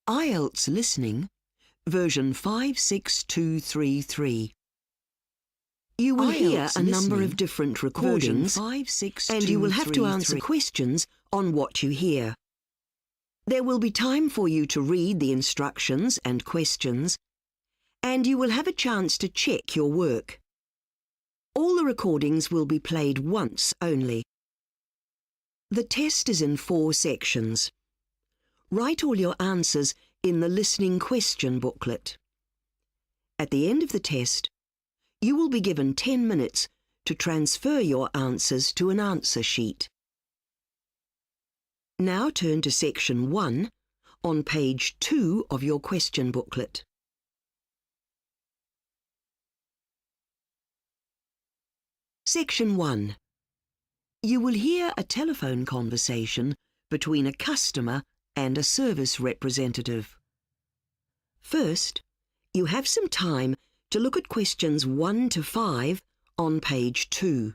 Ielts Listening, version 56233. You will hear a number of different recordings, and you will have to answer questions on what you hear. There will be time for you to read the instructions and questions, and you will have a chance to check your work. All the recordings will be played once only. The test is in 4 sections. Write all your answers in the listening question booklet. At the end of the test, you will be given 10 minutes to transfer your answers to an answer sheet. Now turn to section 1 on page 2 of your question booklet. Section 1. You will hear a telephone conversation between a customer and a service representative. First, you have some time to look at questions 1 to 5 on page 2.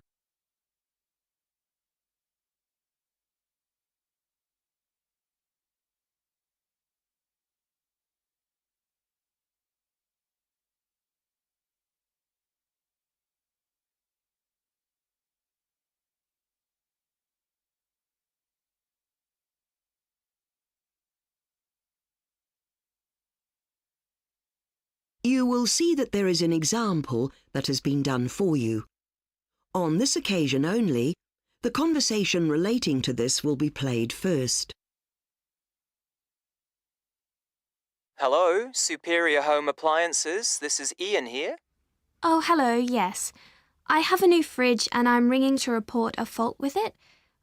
You will see that there is an example that has been done for you. On this occasion only, the conversation relating to this will be played first. Hello, Superior Home Appliances. This is Ian here. Oh, hello, yes. I have a new fridge and I'm ringing to report a fault with it.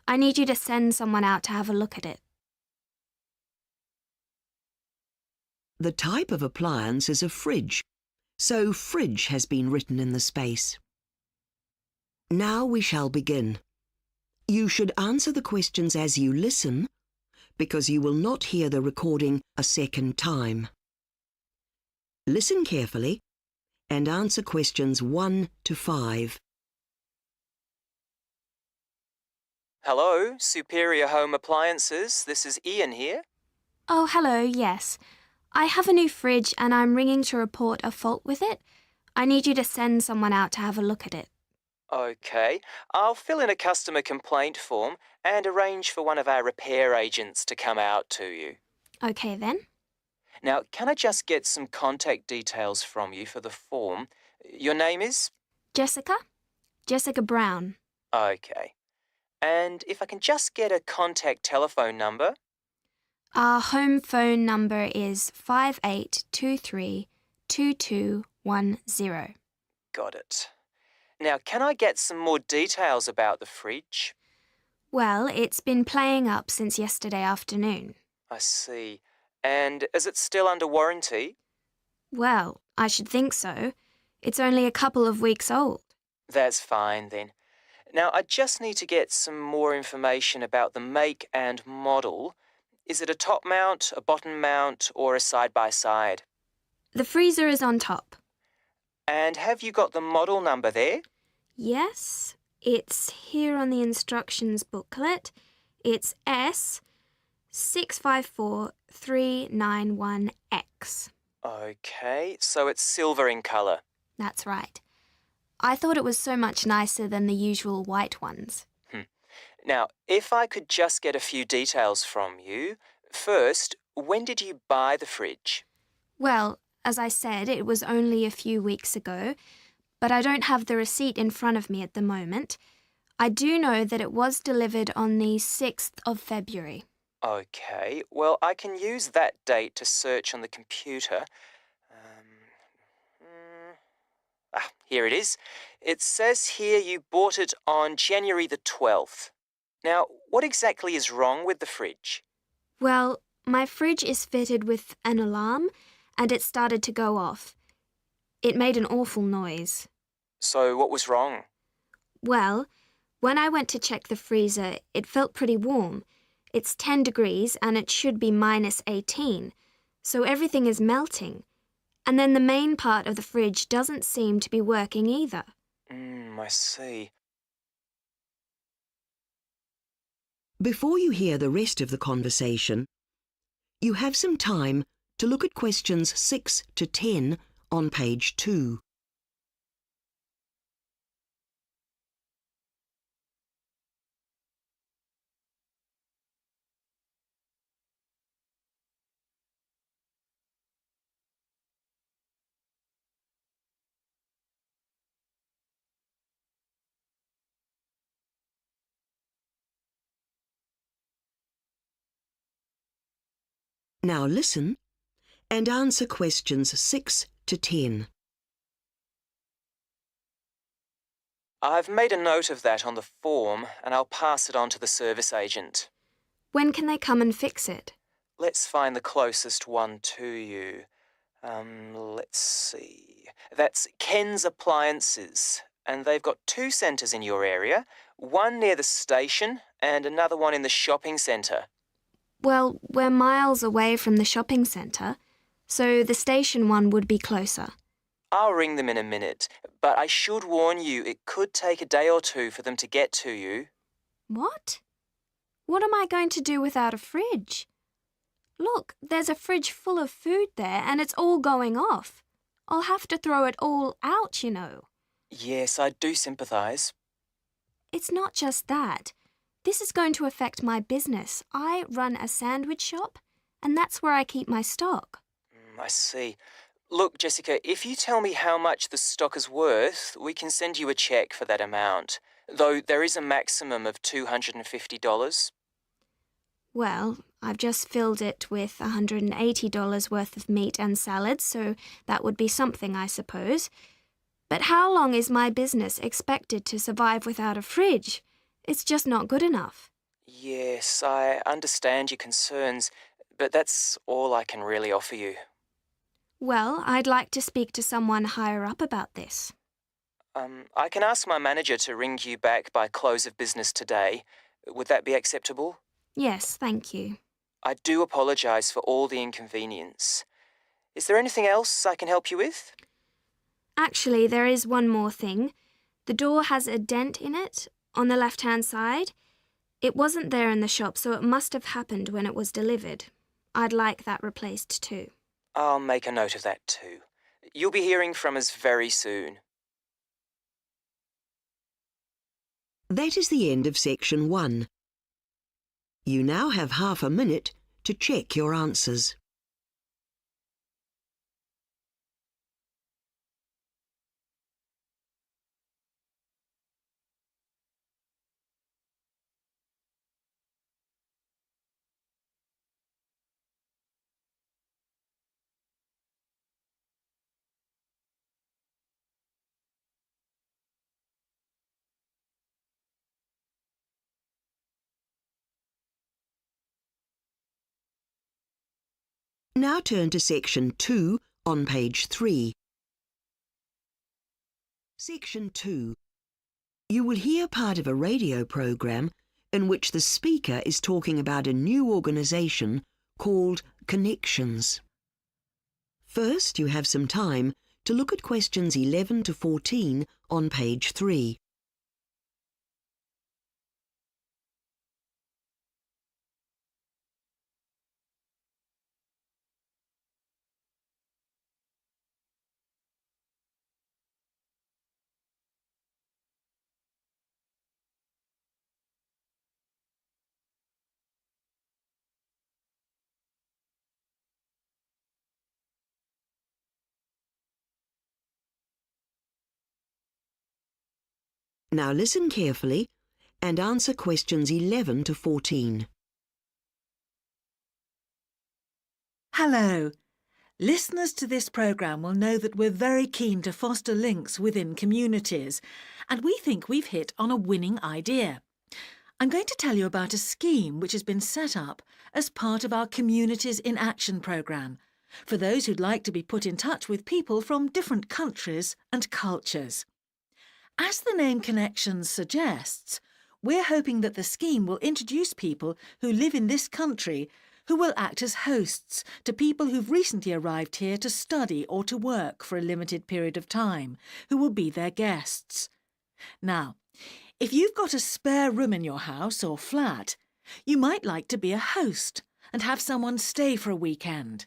I need you to send someone out to have a look at it. The type of appliance is a fridge, so fridge has been written in the space. Now we shall begin. You should answer the questions as you listen, because you will not hear the recording a second time. Listen carefully and answer questions 1 to 5. Hello, Superior Home Appliances. This is Ian here. Oh, hello, yes. I have a new fridge and I'm ringing to report a fault with it. I need you to send someone out to have a look at it. OK, I'll fill in a customer complaint form and arrange for one of our repair agents to come out to you. OK then. Now, can I just get some contact details from you for the form? Your name is? Jessica? Jessica Brown. OK. And if I can just get a contact telephone number? Our home phone number is 58232210. Got it. Now, can I get some more details about the fridge? Well, it's been playing up since yesterday afternoon. I see. And is it still under warranty? Well, I should think so. It's only a couple of weeks old. That's fine then. Now, I just need to get some more information about the make and model. Is it a top mount, a bottom mount, or a side-by-side? The freezer is on top. And have you got the model number there? Yes, it's here on the instructions booklet. It's S654391X. OK, so it's silver in colour. That's right. I thought it was so much nicer than the usual white ones. Now, if I could just get a few details from you. First, when did you buy the fridge? Well, as I said, it was only a few weeks ago, but I don't have the receipt in front of me at the moment. I do know that it was delivered on the 6th of February. OK, well, I can use that date to search on the computer. Here it is. It says here you bought it on January the 12th. Now, what exactly is wrong with the fridge? Well, my fridge is fitted with an alarm, and it started to go off. It made an awful noise. So what was wrong? Well, when I went to check the freezer, it felt pretty warm. It's 10 degrees and it should be -18, so everything is melting. And then the main part of the fridge doesn't seem to be working either. I see. Before you hear the rest of the conversation, you have some time to look at questions 6 to 10 on page 2. Now listen and answer questions 6 to 10. I've made a note of that on the form and I'll pass it on to the service agent. When can they come and fix it? Let's find the closest one to you. Let's see. That's Ken's Appliances, and they've got 2 centres in your area, one near the station and another one in the shopping centre. Well, we're miles away from the shopping centre, so the station one would be closer. I'll ring them in a minute, but I should warn you it could take a day or 2 for them to get to you. What? What am I going to do without a fridge? Look, there's a fridge full of food there and it's all going off. I'll have to throw it all out, you know. Yes, I do sympathise. It's not just that. This is going to affect my business. I run a sandwich shop, and that's where I keep my stock. I see. Look, Jessica, if you tell me how much the stock is worth, we can send you a cheque for that amount, though there is a maximum of $250. Well, I've just filled it with $180 worth of meat and salads, so that would be something, I suppose. But how long is my business expected to survive without a fridge? It's just not good enough. Yes, I understand your concerns, but that's all I can really offer you. Well, I'd like to speak to someone higher up about this. I can ask my manager to ring you back by close of business today. Would that be acceptable? Yes, thank you. I do apologise for all the inconvenience. Is there anything else I can help you with? Actually, there is one more thing. The door has a dent in it on the left-hand side. It wasn't there in the shop, so it must have happened when it was delivered. I'd like that replaced too. I'll make a note of that too. You'll be hearing from us very soon. That is the end of section 1. You now have half a minute to check your answers. Now turn to section 2 on page 3. Section 2. You will hear part of a radio program in which the speaker is talking about a new organisation called Connections. First, you have some time to look at questions 11 to 14 on page 3. Now listen carefully and answer questions 11 to 14. Hello. Listeners to this programme will know that we're very keen to foster links within communities, and we think we've hit on a winning idea. I'm going to tell you about a scheme which has been set up as part of our Communities in Action programme for those who'd like to be put in touch with people from different countries and cultures. As the name Connections suggests, we're hoping that the scheme will introduce people who live in this country who will act as hosts to people who've recently arrived here to study or to work for a limited period of time, who will be their guests. Now, if you've got a spare room in your house or flat, you might like to be a host and have someone stay for a weekend.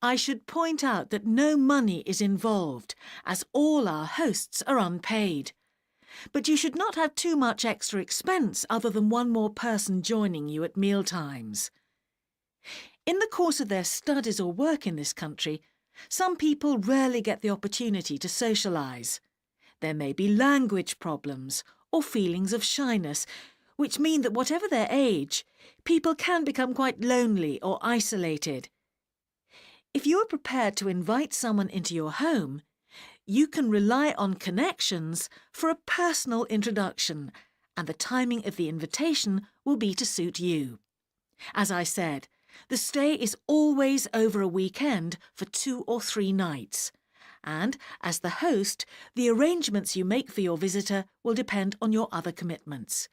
I should point out that no money is involved, as all our hosts are unpaid. But you should not have too much extra expense other than one more person joining you at mealtimes. In the course of their studies or work in this country, some people rarely get the opportunity to socialise. There may be language problems or feelings of shyness, which mean that whatever their age, people can become quite lonely or isolated. If you are prepared to invite someone into your home, you can rely on connections for a personal introduction, and the timing of the invitation will be to suit you. As I said, the stay is always over a weekend for 2 or 3 nights, and as the host, the arrangements you make for your visitor will depend on your other commitments.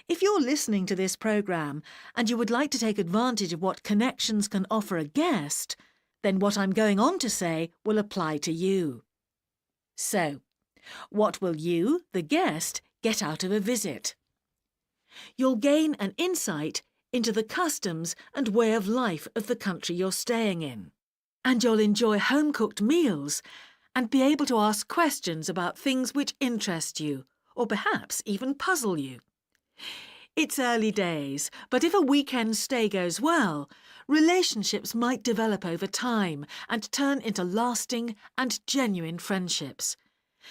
If you're listening to this programme and you would like to take advantage of what connections can offer a guest, then what I'm going on to say will apply to you. So, what will you, the guest, get out of a visit? You'll gain an insight into the customs and way of life of the country you're staying in. And you'll enjoy home-cooked meals and be able to ask questions about things which interest you, or perhaps even puzzle you. It's early days, but if a weekend stay goes well, relationships might develop over time and turn into lasting and genuine friendships.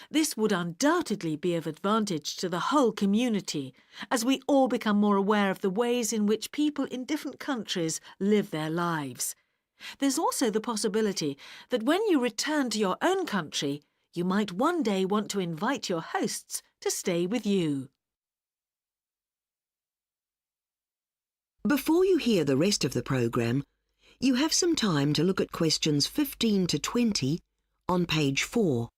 This would undoubtedly be of advantage to the whole community, as we all become more aware of the ways in which people in different countries live their lives. There's also the possibility that when you return to your own country, you might one day want to invite your hosts to stay with you. Before you hear the rest of the programme, you have some time to look at questions 15 to 20 on page 4.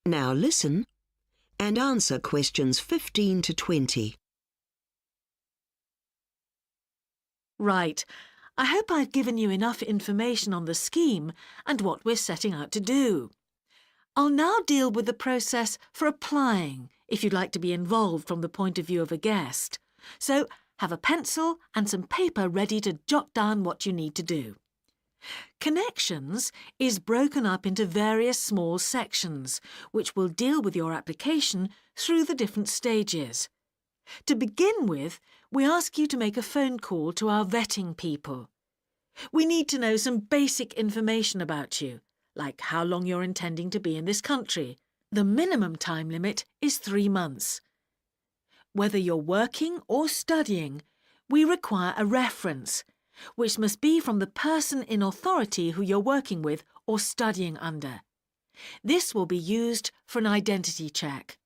Now listen and answer questions 15 to 20. Right. I hope I've given you enough information on the scheme and what we're setting out to do. I'll now deal with the process for applying, if you'd like to be involved from the point of view of a guest. So have a pencil and some paper ready to jot down what you need to do. Connections is broken up into various small sections, which will deal with your application through the different stages. To begin with, we ask you to make a phone call to our vetting people. We need to know some basic information about you, like how long you're intending to be in this country. The minimum time limit is 3 months. Whether you're working or studying, we require a reference, which must be from the person in authority who you're working with or studying under. This will be used for an identity check.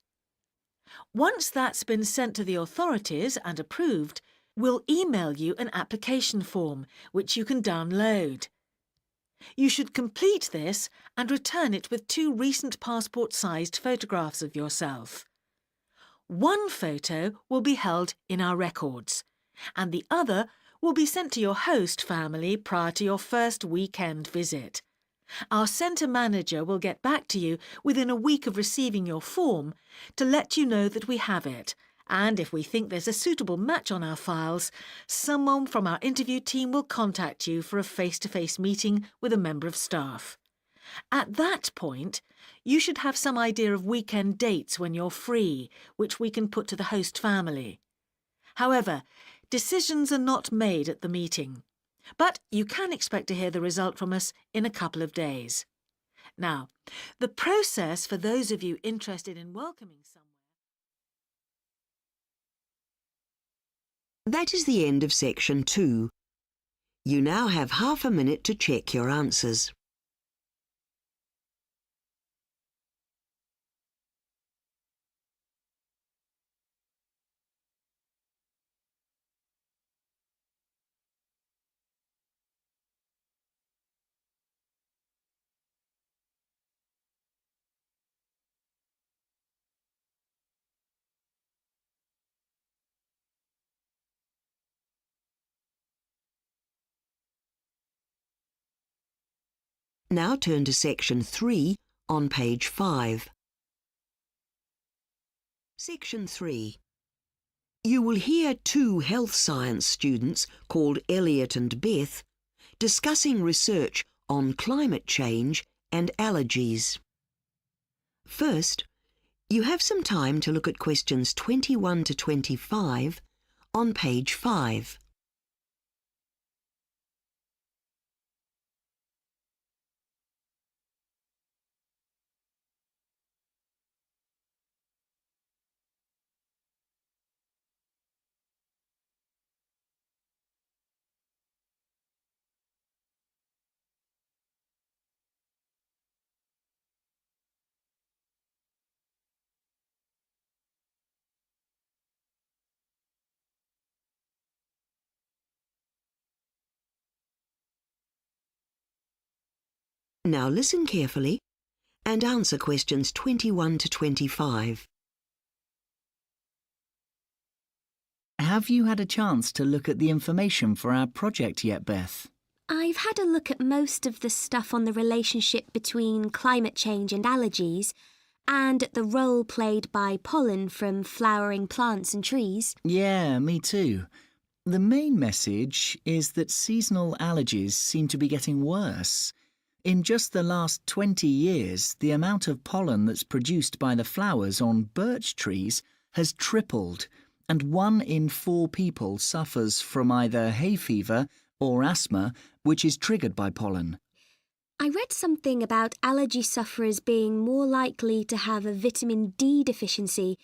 Once that's been sent to the authorities and approved, we'll email you an application form, which you can download. You should complete this and return it with 2 recent passport-sized photographs of yourself. One photo will be held in our records, and the other will be sent to your host family prior to your first weekend visit. Our centre manager will get back to you within a week of receiving your form to let you know that we have it, and if we think there's a suitable match on our files, someone from our interview team will contact you for a face-to-face meeting with a member of staff. At that point, you should have some idea of weekend dates when you're free, which we can put to the host family. However, decisions are not made at the meeting, but you can expect to hear the result from us in a couple of days. Now, the process for those of you interested in welcoming someone... That is the end of section 2. You now have half a minute to check your answers. Now turn to section 3 on page 5. Section 3. You will hear two health science students called Elliot and Beth discussing research on climate change and allergies. First, you have some time to look at questions 21 to 25 on page 5. Now listen carefully and answer questions 21 to 25. Have you had a chance to look at the information for our project yet, Beth? I've had a look at most of the stuff on the relationship between climate change and allergies, and at the role played by pollen from flowering plants and trees. Yeah, me too. The main message is that seasonal allergies seem to be getting worse. In just the last 20 years, the amount of pollen that's produced by the flowers on birch trees has tripled, and 1 in 4 people suffers from either hay fever or asthma, which is triggered by pollen. I read something about allergy sufferers being more likely to have a vitamin D deficiency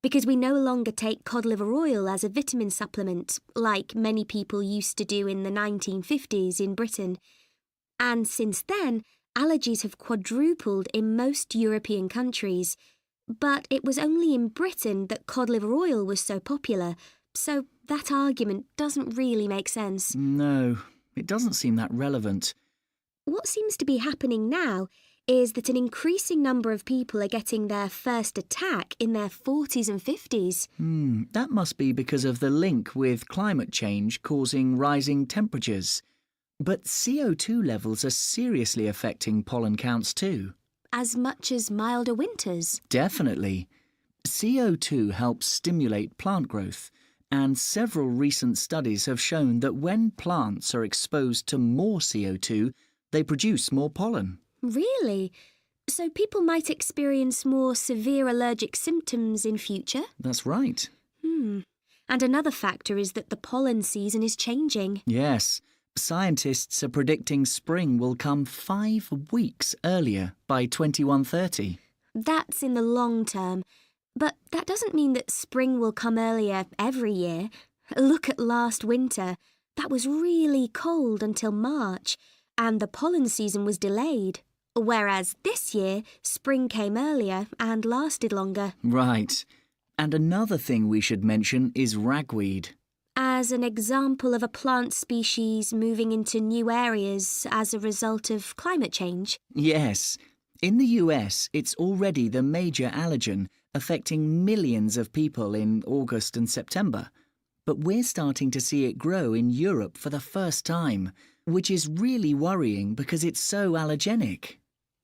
because we no longer take cod liver oil as a vitamin supplement, like many people used to do in the 1950s in Britain. And since then, allergies have quadrupled in most European countries. But it was only in Britain that cod liver oil was so popular, so that argument doesn't really make sense. No, it doesn't seem that relevant. What seems to be happening now is that an increasing number of people are getting their first attack in their 40s and 50s. That must be because of the link with climate change causing rising temperatures. But CO2 levels are seriously affecting pollen counts too. As much as milder winters. Definitely. CO2 helps stimulate plant growth, and several recent studies have shown that when plants are exposed to more CO2, they produce more pollen. Really? So people might experience more severe allergic symptoms in future? That's right. And another factor is that the pollen season is changing. Yes. Scientists are predicting spring will come 5 weeks earlier by 2130. That's in the long term. But that doesn't mean that spring will come earlier every year. Look at last winter. That was really cold until March, and the pollen season was delayed. Whereas this year, spring came earlier and lasted longer. Right. And another thing we should mention is ragweed. As an example of a plant species moving into new areas as a result of climate change? Yes. In the US, it's already the major allergen, affecting millions of people in August and September. But we're starting to see it grow in Europe for the first time, which is really worrying because it's so allergenic.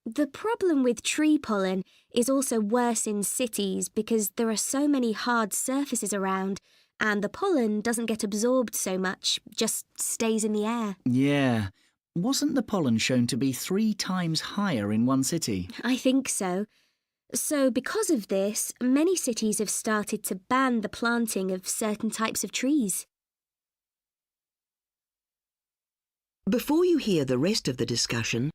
The problem with tree pollen is also worse in cities because there are so many hard surfaces around, and the pollen doesn't get absorbed so much, just stays in the air. Yeah. Wasn't the pollen shown to be 3 times higher in one city? I think so. So because of this, many cities have started to ban the planting of certain types of trees. Before you hear the rest of the discussion,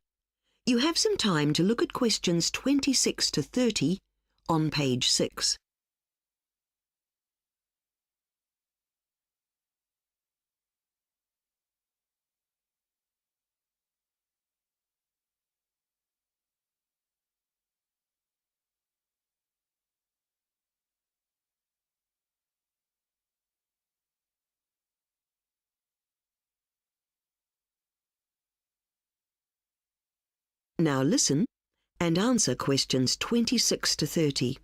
you have some time to look at questions 26 to 30 on page 6. Now listen and answer questions 26 to 30.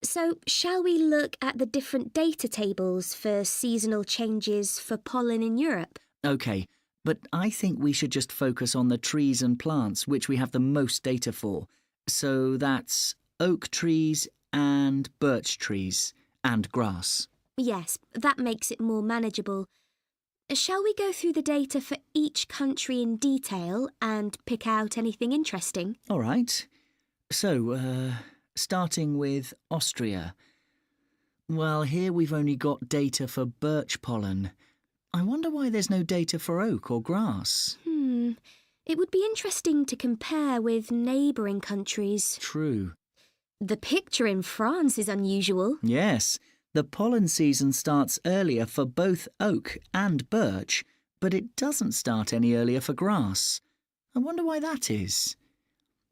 So, shall we look at the different data tables for seasonal changes for pollen in Europe? OK, But I think we should just focus on the trees and plants which we have the most data for. So that's oak trees and birch trees and grass. Yes, that makes it more manageable. Shall we go through the data for each country in detail and pick out anything interesting? All right. So, starting with Austria. Well, here we've only got data for birch pollen. I wonder why there's no data for oak or grass. It would be interesting to compare with neighbouring countries. True. The picture in France is unusual. Yes, the pollen season starts earlier for both oak and birch, but it doesn't start any earlier for grass. I wonder why that is.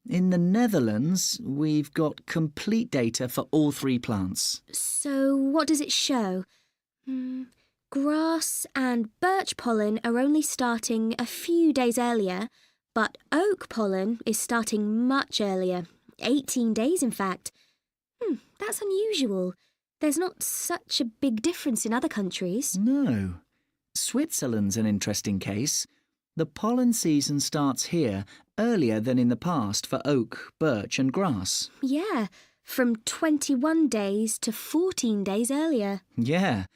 In the Netherlands, we've got complete data for all three plants. So what does it show? Grass and birch pollen are only starting a few days earlier, but oak pollen is starting much earlier, 18 days in fact. That's unusual. There's not such a big difference in other countries. No. Switzerland's an interesting case. The pollen season starts here earlier than in the past for oak, birch and grass. Yeah, from 21 days to 14 days earlier. Yeah.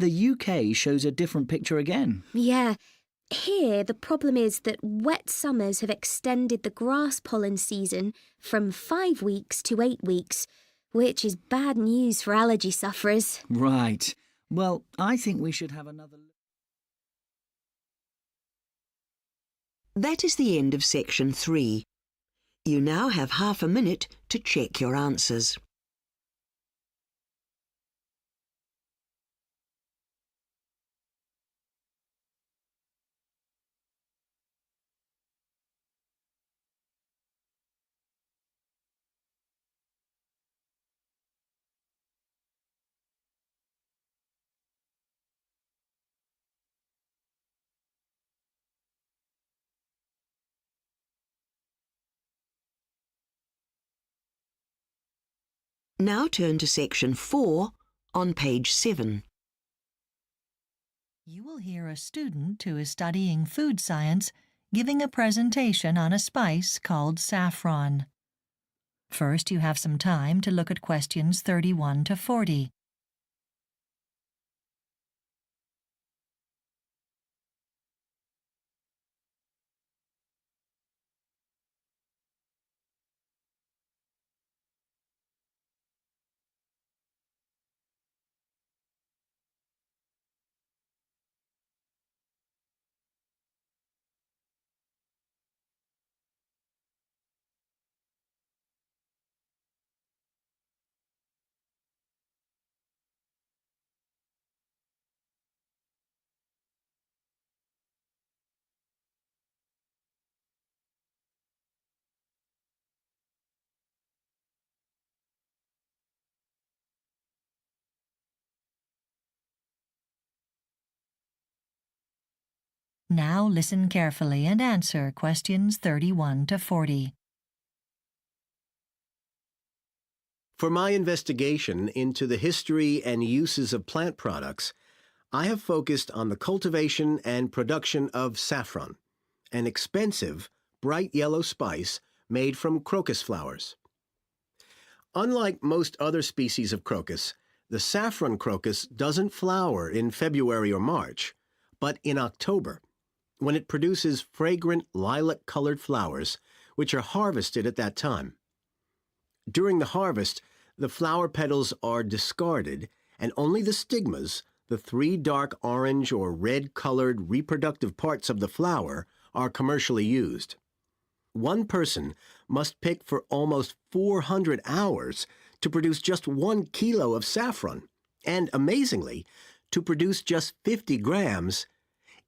The UK shows a different picture again. Yeah. Here, the problem is that wet summers have extended the grass pollen season from 5 weeks to 8 weeks, which is bad news for allergy sufferers. Right. Well, I think we should have another look. That is the end of section 3. You now have half a minute to check your answers. Now turn to section 4 on page 7. You will hear a student who is studying food science giving a presentation on a spice called saffron. First, you have some time to look at questions 31 to 40. Now listen carefully and answer questions 31 to 40. For my investigation into the history and uses of plant products, I have focused on the cultivation and production of saffron, an expensive, bright yellow spice made from crocus flowers. Unlike most other species of crocus, the saffron crocus doesn't flower in February or March, but in October, when it produces fragrant lilac-colored flowers, which are harvested at that time. During the harvest, the flower petals are discarded, and only the stigmas, the 3 dark orange or red-colored reproductive parts of the flower, are commercially used. One person must pick for almost 400 hours to produce just 1 kilo of saffron, and amazingly, to produce just 50 grams,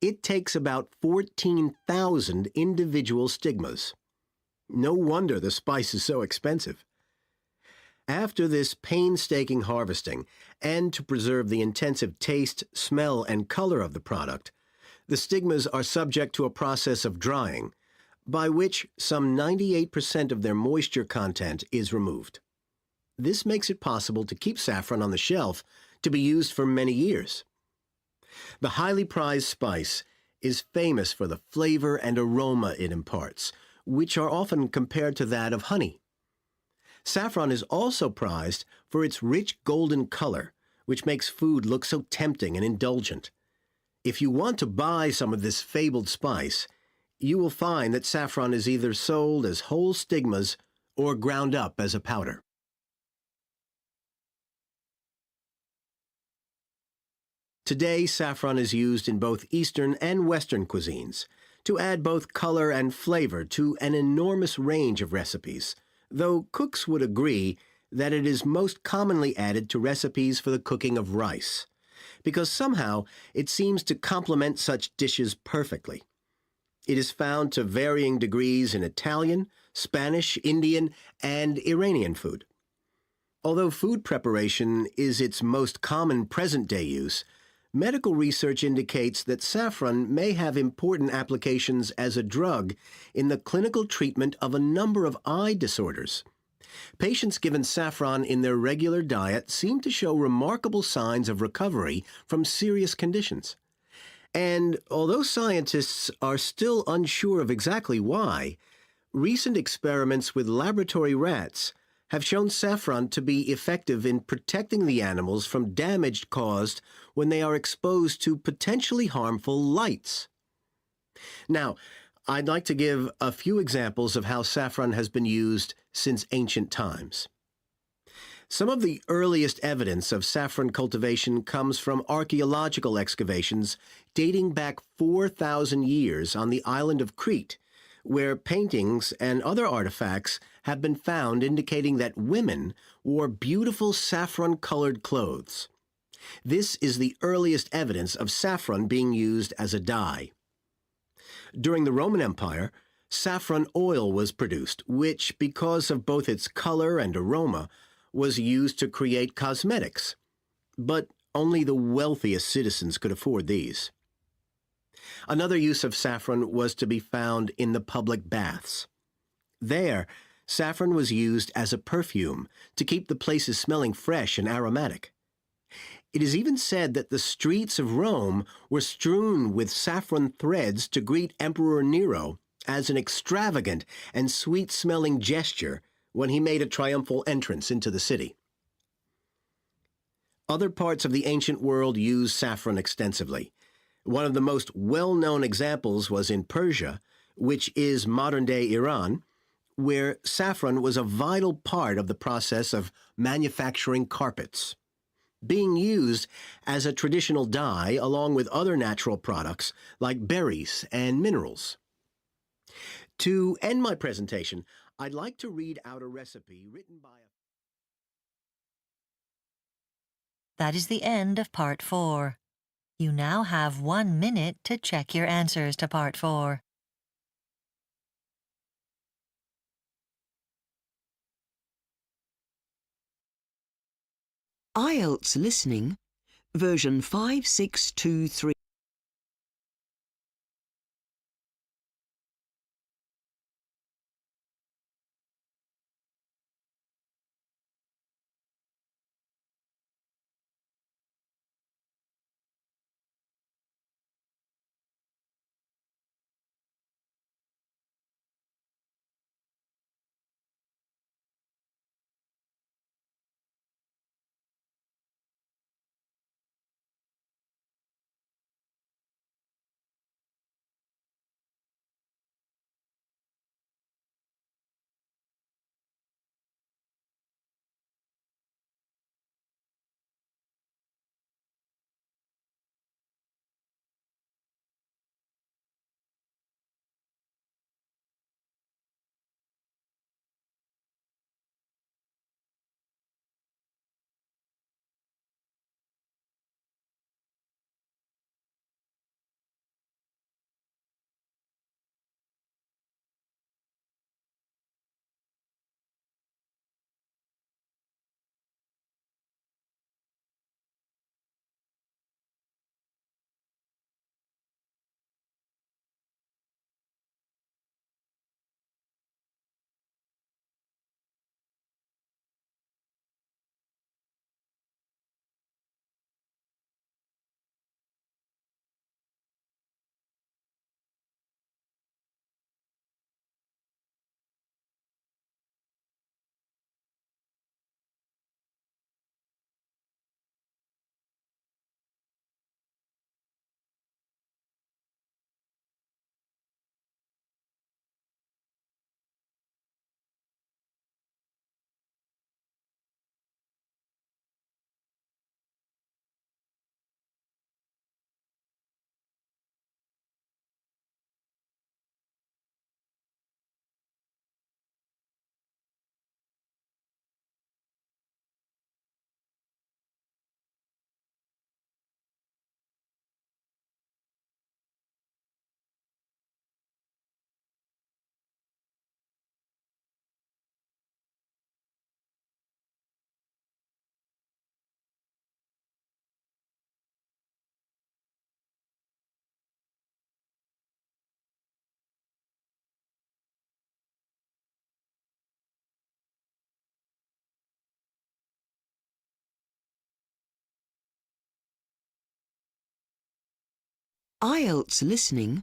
it takes about 14,000 individual stigmas. No wonder the spice is so expensive. After this painstaking harvesting, and to preserve the intensive taste, smell, and color of the product, the stigmas are subject to a process of drying, by which some 98% of their moisture content is removed. This makes it possible to keep saffron on the shelf to be used for many years. The highly prized spice is famous for the flavor and aroma it imparts, which are often compared to that of honey. Saffron is also prized for its rich golden color, which makes food look so tempting and indulgent. If you want to buy some of this fabled spice, you will find that saffron is either sold as whole stigmas or ground up as a powder. Today, saffron is used in both Eastern and Western cuisines to add both color and flavor to an enormous range of recipes, though cooks would agree that it is most commonly added to recipes for the cooking of rice, because somehow it seems to complement such dishes perfectly. It is found to varying degrees in Italian, Spanish, Indian, and Iranian food. Although food preparation is its most common present-day use, medical research indicates that saffron may have important applications as a drug in the clinical treatment of a number of eye disorders. Patients given saffron in their regular diet seem to show remarkable signs of recovery from serious conditions. And although scientists are still unsure of exactly why, recent experiments with laboratory rats have shown saffron to be effective in protecting the animals from damage caused when they are exposed to potentially harmful lights. Now, I'd like to give a few examples of how saffron has been used since ancient times. Some of the earliest evidence of saffron cultivation comes from archaeological excavations dating back 4,000 years on the island of Crete, where paintings and other artifacts have been found indicating that women wore beautiful saffron-colored clothes. This is the earliest evidence of saffron being used as a dye. During the Roman Empire, saffron oil was produced, which, because of both its color and aroma, was used to create cosmetics. But only the wealthiest citizens could afford these. Another use of saffron was to be found in the public baths. There, saffron was used as a perfume to keep the places smelling fresh and aromatic. It is even said that the streets of Rome were strewn with saffron threads to greet Emperor Nero as an extravagant and sweet-smelling gesture when he made a triumphal entrance into the city. Other parts of the ancient world used saffron extensively. One of the most well-known examples was in Persia, which is modern-day Iran, where saffron was a vital part of the process of manufacturing carpets, being used as a traditional dye along with other natural products like berries and minerals. To end my presentation, I'd like to read out a recipe written by a... That is the end of Part 4. You now have 1 minute to check your answers to Part 4. Ielts listening, version 5623. Ielts listening,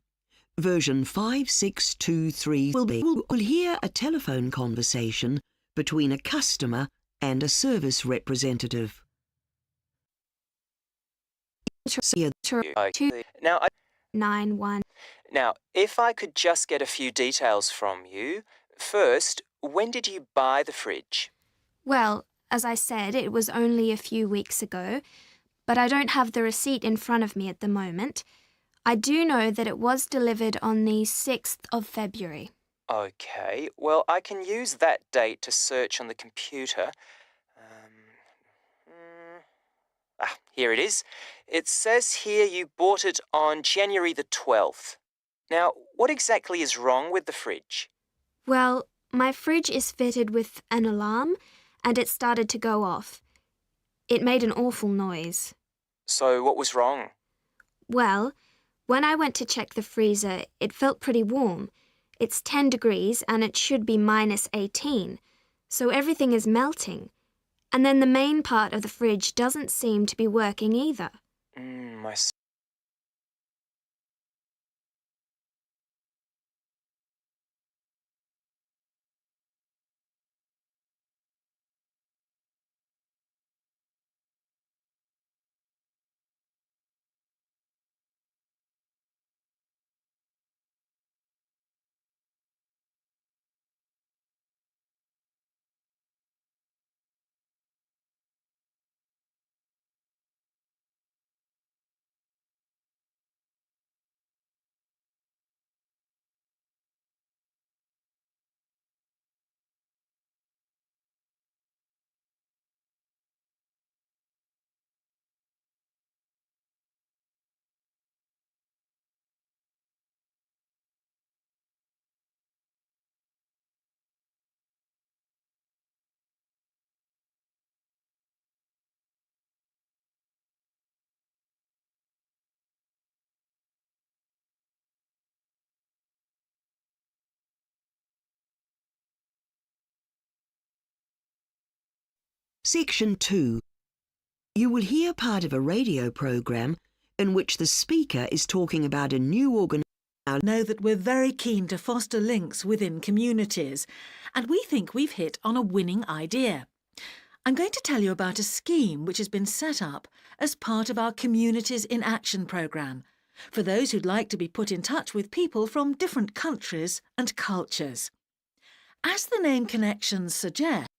version 5623 will hear a telephone conversation between a customer and a service representative. Now, 9-1. now, if I could just get a few details from you. First, when did you buy the fridge? Well, as I said, it was only a few weeks ago, but I don't have the receipt in front of me at the moment. I do know that it was delivered on the 6th of February. Okay, well, I can use that date to search on the computer. Here it is. It says here you bought it on January the 12th. Now, what exactly is wrong with the fridge? Well, my fridge is fitted with an alarm, and it started to go off. It made an awful noise. So what was wrong? Well, when I went to check the freezer, it felt pretty warm. It's 10 degrees and it should be minus 18, so everything is melting. And then the main part of the fridge doesn't seem to be working either. I see. Section 2. You will hear part of a radio program in which the speaker is talking about a new organisation. Know that we're very keen to foster links within communities, and we think we've hit on a winning idea. I'm going to tell you about a scheme which has been set up as part of our Communities in Action programme for those who'd like to be put in touch with people from different countries and cultures. As the name Connections suggests,